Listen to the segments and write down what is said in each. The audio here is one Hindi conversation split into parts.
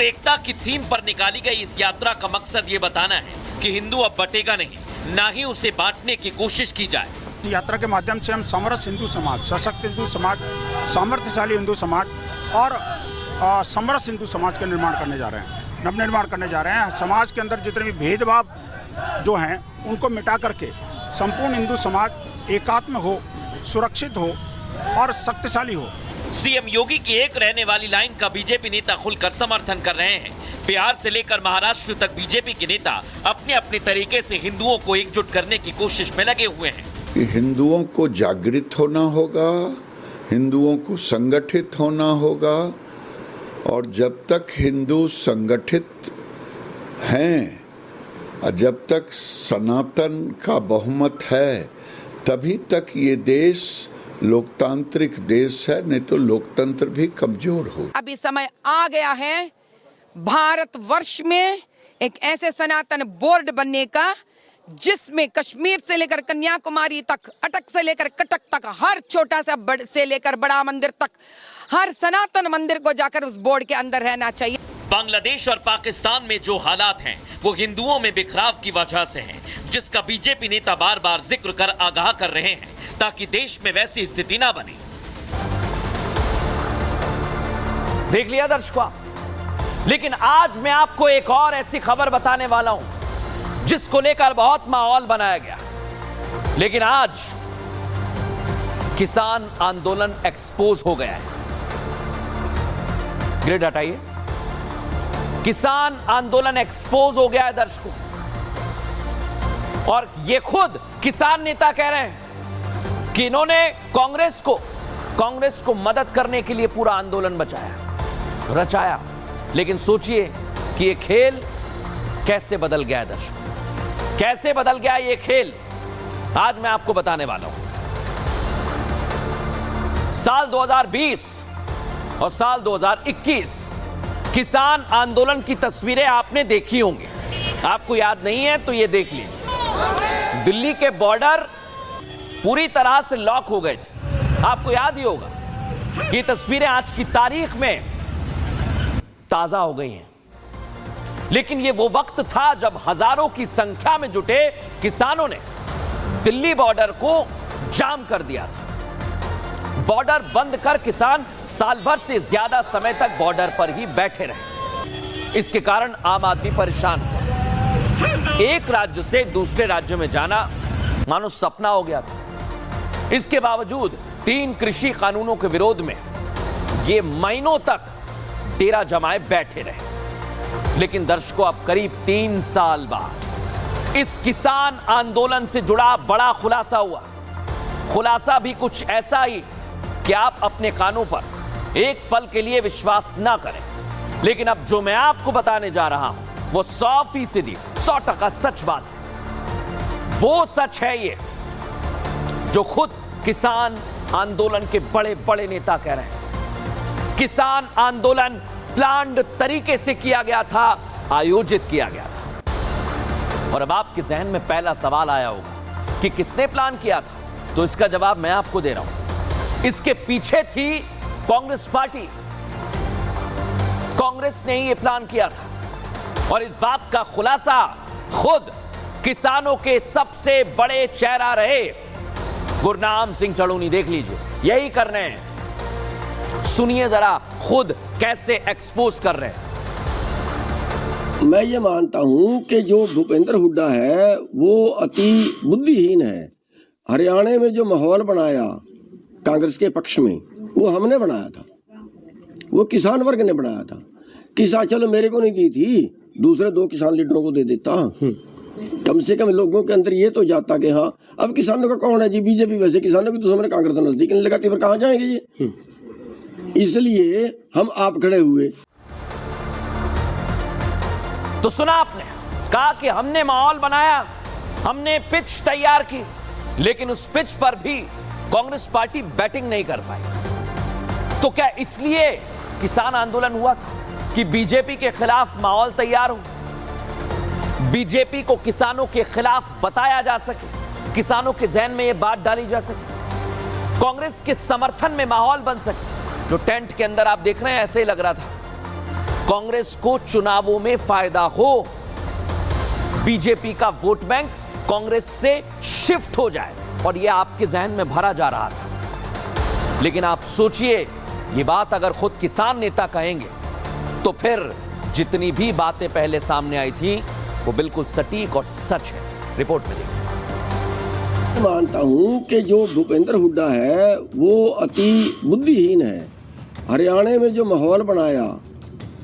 एकता की थीम पर निकाली गई इस यात्रा का मकसद ये बताना है कि हिंदू अब बटेगा नहीं, ना ही उसे बांटने की कोशिश की जाए। यात्रा के माध्यम से हम समरस हिंदू समाज, सशक्त हिंदू समाज, सामर्थ्यशाली हिंदू समाज और समरस हिंदू समाज का निर्माण करने जा रहे हैं, नवनिर्माण करने जा रहे हैं। समाज के अंदर जितने भी भेदभाव जो हैं उनको मिटा करके संपूर्ण हिंदू समाज एकात्म हो, सुरक्षित हो और शक्तिशाली हो। सीएम योगी की एक रहने वाली लाइन का बीजेपी नेता खुलकर समर्थन कर रहे हैं। बिहार से लेकर महाराष्ट्र तक बीजेपी के नेता अपने अपने तरीके से हिंदुओं को एकजुट करने की कोशिश में लगे हुए हैं। हिंदुओं को जागृत होना होगा, हिंदुओं को संगठित होना होगा, और जब तक हिंदू संगठित हैं, जब तक सनातन का बहुमत है, तभी तक ये देश लोकतांत्रिक देश है, नहीं तो लोकतंत्र भी कमजोर हो। अभी समय आ गया है भारतवर्ष में एक ऐसे सनातन बोर्ड बनने का जिसमें कश्मीर से लेकर कन्याकुमारी तक, अटक से लेकर कटक तक, हर छोटा सा से लेकर बड़ा मंदिर तक, हर सनातन मंदिर को जाकर उस बोर्ड के अंदर रहना चाहिए। बांग्लादेश और पाकिस्तान में जो हालात हैं वो हिंदुओं में बिखराव की वजह से हैं, जिसका बीजेपी नेता बार बार जिक्र कर आगाह कर रहे हैं ताकि देश में वैसी स्थिति ना बने। देख लिया दर्शकों, लेकिन आज मैं आपको एक और ऐसी खबर बताने वाला हूं जिसको लेकर बहुत माहौल बनाया गया, लेकिन आज किसान आंदोलन एक्सपोज हो गया है। ग्रिड हटाइए। किसान आंदोलन एक्सपोज हो गया है दर्शकों, और ये खुद किसान नेता कह रहे हैं कि इन्होंने कांग्रेस को मदद करने के लिए पूरा आंदोलन रचाया। लेकिन सोचिए कि ये खेल कैसे बदल गया है दर्शकों, कैसे बदल गया ये खेल, आज मैं आपको बताने वाला हूं। साल 2020 और साल 2021 किसान आंदोलन की तस्वीरें आपने देखी होंगी, आपको याद नहीं है तो ये देख लीजिए। दिल्ली के बॉर्डर पूरी तरह से लॉक हो गए थे, आपको याद ही होगा। ये तस्वीरें आज की तारीख में ताजा हो गई हैं, लेकिन ये वो वक्त था जब हजारों की संख्या में जुटे किसानों ने दिल्ली बॉर्डर को जाम कर दिया था। बॉर्डर बंद कर किसान साल भर से ज्यादा समय तक बॉर्डर पर ही बैठे रहे। इसके कारण आम आदमी परेशान हुआ। एक राज्य से दूसरे राज्य में जाना मानो सपना हो गया था। इसके बावजूद 3 कृषि कानूनों के विरोध में ये महीनों तक डेरा जमाए बैठे रहे। लेकिन दर्शकों, अब करीब 3 साल बाद इस किसान आंदोलन से जुड़ा बड़ा खुलासा हुआ। खुलासा भी कुछ ऐसा ही कि आप अपने कानों पर एक पल के लिए विश्वास ना करें, लेकिन अब जो मैं आपको बताने जा रहा हूं वो 100% 100% सच बात है। वो सच है ये जो खुद किसान आंदोलन के बड़े बड़े नेता कह रहे हैं। किसान आंदोलन प्लान्ड तरीके से किया गया था, आयोजित किया गया था। और अब आपके जहन में पहला सवाल आया होगा कि किसने प्लान किया था, तो इसका जवाब मैं आपको दे रहा हूं। इसके पीछे थी कांग्रेस पार्टी। कांग्रेस ने ही यह प्लान किया था, और इस बात का खुलासा खुद किसानों के सबसे बड़े चेहरा रहे गुरनाम सिंह चढ़ूनी, देख लीजिए, यही कर रहे हैं। सुनिए जरा खुद कैसे एक्सपोज कर रहे हैं। मैं ये मानता हूं कि जो भूपेंद्र हुड्डा है वो अति बुद्धिहीन है। हरियाणा में जो माहौल बनाया कांग्रेस के पक्ष में, वो हमने बनाया था, वो किसान वर्ग ने बनाया था। किसान, चलो मेरे को नहीं दी थी, दूसरे 2 किसान लीडरों को दे देता, कम से कम लोगों के अंदर ये तो जाता कि हाँ अब किसानों का कौन है जी, बीजेपी। वैसे किसानों की तो हमने कांग्रेस नजदीक नहीं लगाती, फिर कहाँ जाएंगे ये। इसलिए हम आप खड़े हुए। तो सुना आपने, कहा कि हमने माहौल बनाया, हमने पिच तैयार की, लेकिन उस पिच पर भी कांग्रेस पार्टी बैटिंग नहीं कर पाई। तो क्या इसलिए किसान आंदोलन हुआ था कि बीजेपी के खिलाफ माहौल तैयार हो, बीजेपी को किसानों के खिलाफ बताया जा सके, किसानों के जहन में यह बात डाली जा सके, कांग्रेस के समर्थन में माहौल बन सके। जो टेंट के अंदर आप देख रहे हैं ऐसे ही लग रहा था। कांग्रेस को चुनावों में फायदा हो, बीजेपी का वोट बैंक कांग्रेस से शिफ्ट हो जाए, और यह आपके जहन में भरा जा रहा था। लेकिन आप सोचिए, ये बात अगर खुद किसान नेता कहेंगे तो फिर जितनी भी बातें पहले सामने आई थी वो बिल्कुल सटीक और सच है। रिपोर्ट में देखिए। मानता हूं कि जो भूपेंद्र हुड्डा है वो अति बुद्धिहीन है। हरियाणा में जो माहौल बनाया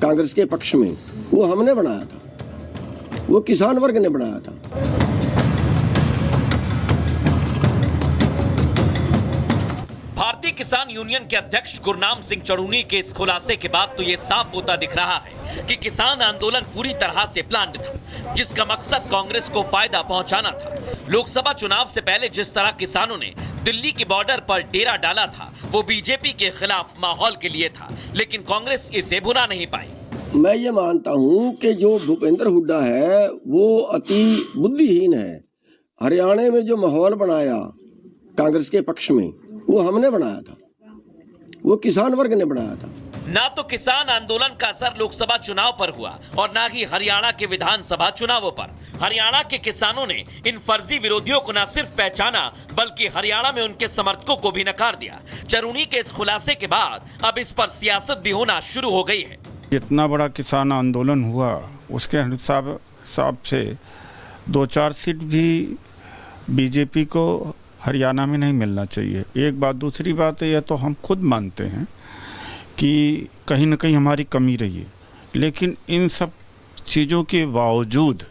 कांग्रेस के पक्ष में, वो हमने बनाया था, वो किसान वर्ग ने बनाया था। भारतीय किसान यूनियन के अध्यक्ष गुरनाम सिंह चढ़ूनी के इस खुलासे के बाद तो ये साफ होता दिख रहा है कि किसान आंदोलन पूरी तरह से प्लान्ड था, जिसका मकसद कांग्रेस को फायदा पहुंचाना था। लोकसभा चुनाव से पहले जिस तरह किसानों ने दिल्ली के बॉर्डर पर डेरा डाला था, वो बीजेपी के खिलाफ माहौल के लिए था, लेकिन कांग्रेस इसे भुला नहीं पाई। मैं ये मानता हूं कि जो भूपेंद्र हुड्डा है वो अति बुद्धिहीन है। हरियाणा में जो माहौल बनाया कांग्रेस के पक्ष में, वो हमने बनाया था, वो किसान वर्ग ने बनाया था। ना तो किसान आंदोलन का असर लोकसभा चुनाव पर हुआ और ना ही हरियाणा के विधानसभा चुनावों पर। हरियाणा के किसानों ने इन फर्जी विरोधियों को न सिर्फ पहचाना बल्कि हरियाणा में उनके समर्थकों को भी नकार दिया। चरूनी के इस खुलासे के बाद अब इस पर सियासत भी होना शुरू हो गई है। जितना बड़ा किसान आंदोलन हुआ उसके हिसाब से 2-4 सीट भी बीजेपी को हरियाणा में नहीं मिलना चाहिए। एक बात, दूसरी बात है, यह तो हम खुद मानते हैं कि कहीं ना कहीं हमारी कमी रही है, लेकिन इन सब चीज़ों के बावजूद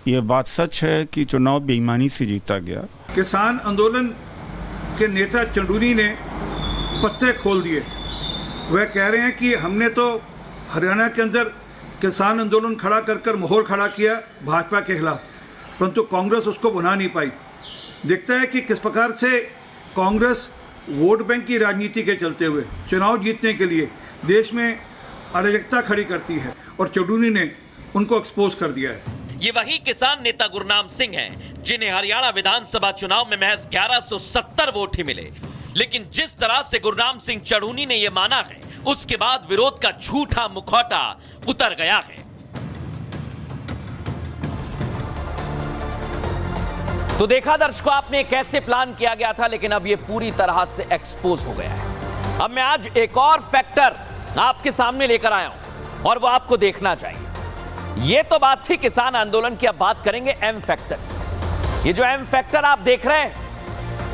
ये बात सच है कि चुनाव बेईमानी से जीता गया। किसान आंदोलन के नेता चंडूनी ने पत्ते खोल दिए। वह कह रहे हैं कि हमने तो हरियाणा के अंदर किसान आंदोलन खड़ा कर माहौल खड़ा किया भाजपा के खिलाफ, परंतु कांग्रेस उसको बना नहीं पाई। दिखता है कि किस प्रकार से कांग्रेस वोट बैंक की राजनीति के चलते हुए चुनाव जीतने के लिए देश में अराजकता खड़ी करती है, और चौधरी ने उनको एक्सपोज कर दिया है। ये वही किसान नेता गुरनाम सिंह हैं जिन्हें हरियाणा विधानसभा चुनाव में महज 1170 वोट ही मिले। लेकिन जिस तरह से गुरनाम सिंह चढ़ूनी ने यह माना है, उसके बाद विरोध का झूठा मुखौटा उतर गया है। तो देखा दर्शकों आपने कैसे प्लान किया गया था, लेकिन अब यह पूरी तरह से एक्सपोज हो गया है। अब मैं आज एक और फैक्टर आपके सामने लेकर आया हूं और वो आपको देखना चाहिए। यह तो बात थी किसान आंदोलन की, अब बात करेंगे एम फैक्टर। ये जो एम फैक्टर आप देख रहे हैं,